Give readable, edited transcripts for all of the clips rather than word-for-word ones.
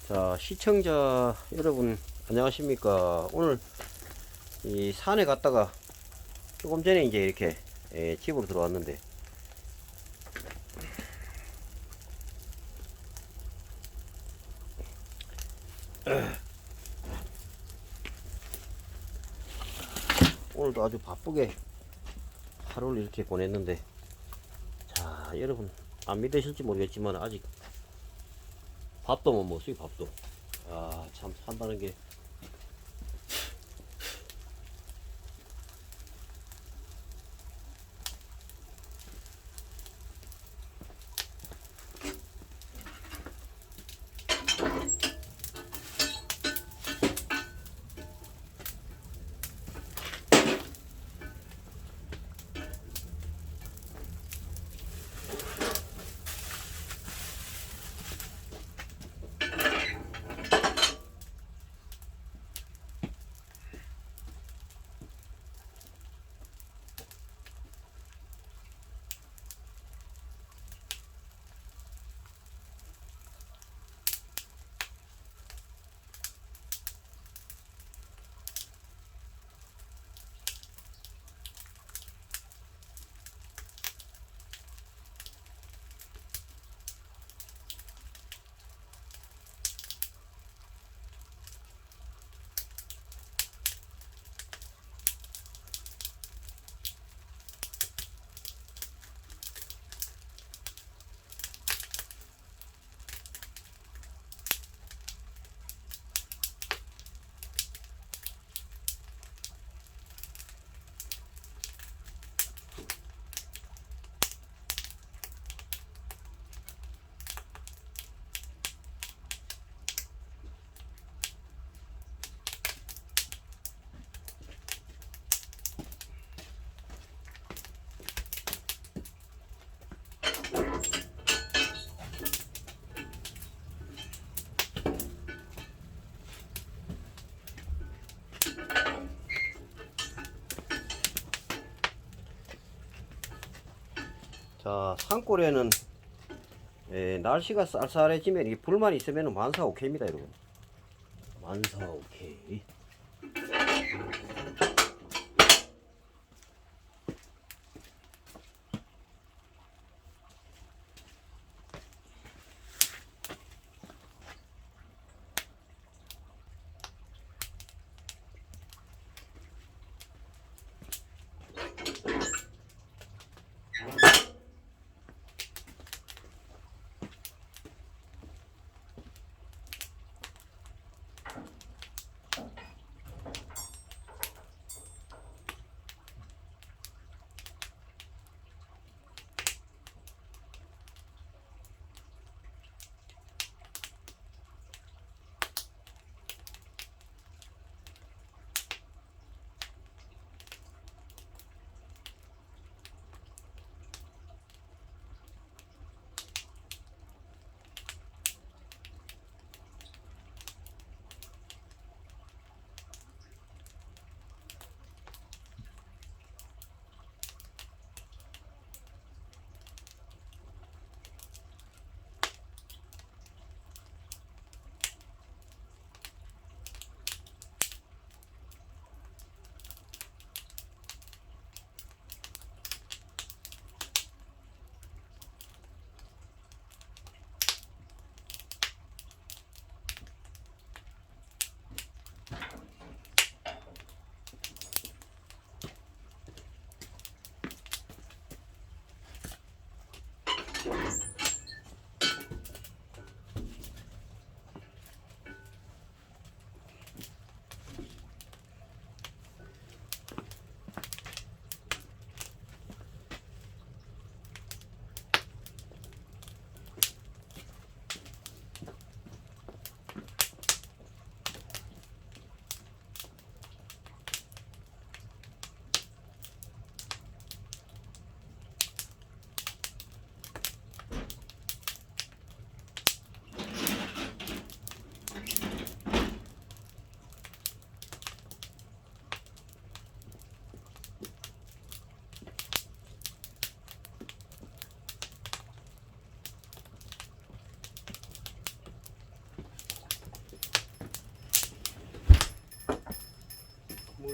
자, 시청자 여러분 안녕하십니까. 오늘 이 산에 갔다가 조금 전에 이제 이렇게 집으로 들어왔는데, 오늘도 아주 바쁘게 하루를 이렇게 보냈는데, 자 여러분 안 믿으실지 모르겠지만 아직 밥도 못 먹었어요. 밥도. 아 참 산다는 게. 자, 산골에는 날씨가 쌀쌀해지면 이 불만 있으면 만사 오케이입니다, 여러분. 만사 오케이.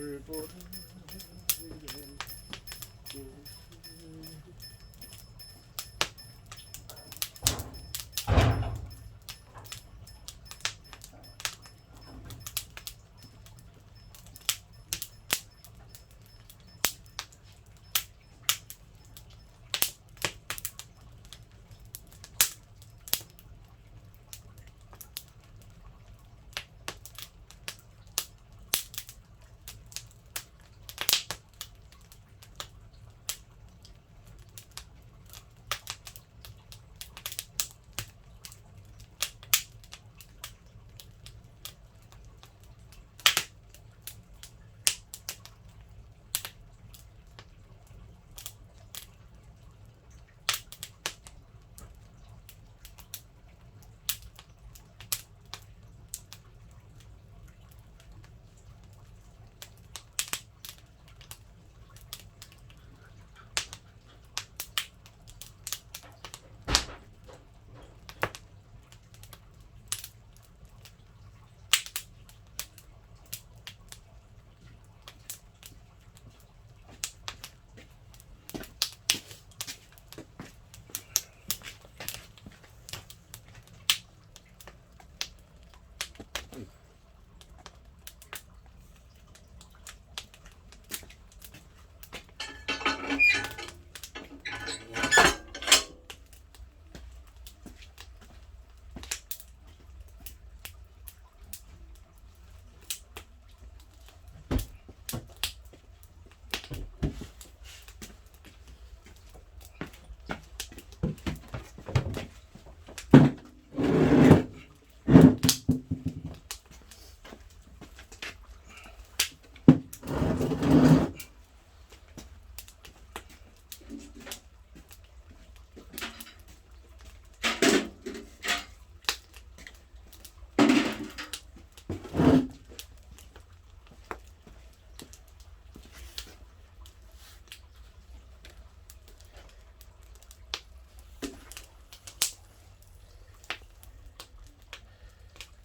돌보라.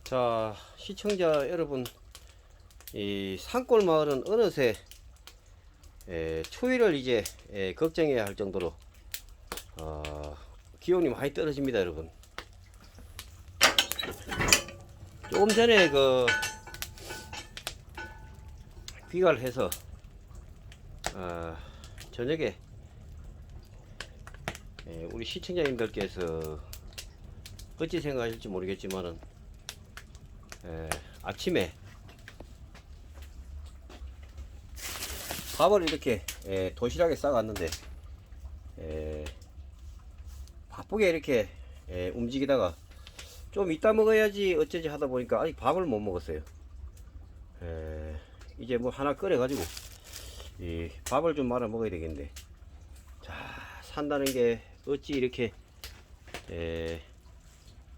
자, 시청자 여러분, 이 산골 마을은 어느새 추위를 이제 걱정해야 할 정도로 기온이 많이 떨어집니다, 여러분. 조금 전에 그 귀가를 해서 저녁에 우리 시청자님들께서 어찌 생각하실지 모르겠지만은 아침에 밥을 이렇게 도시락에 싸갔는데 바쁘게 이렇게 움직이다가 좀 이따 먹어야지 어쩌지 하다 보니까 아직 밥을 못 먹었어요. 이제 뭐 하나 끓여 가지고 이 밥을 좀 말아 먹어야 되겠는데, 자, 산다는 게 어찌 이렇게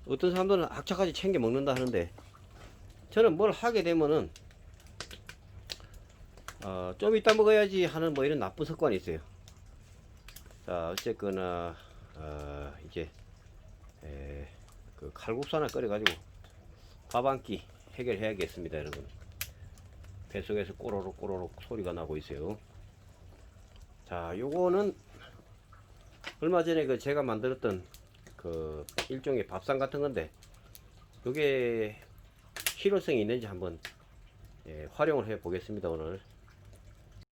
어떤 사람들은 악착같이 챙겨 먹는다 하는데, 저는 뭘 하게 되면은 좀 이따 먹어야지 하는 뭐 이런 나쁜 습관이 있어요. 자, 어쨌거나 이제 그 칼국수 하나 끓여 가지고 밥 한 끼 해결해야겠습니다, 여러분. 뱃속에서 꼬로록 꼬로록 소리가 나고 있어요. 자, 요거는 얼마 전에 그 제가 만들었던 그 일종의 밥상 같은 건데, 요게 실효성이 있는지 한번 활용을 해 보겠습니다, 오늘.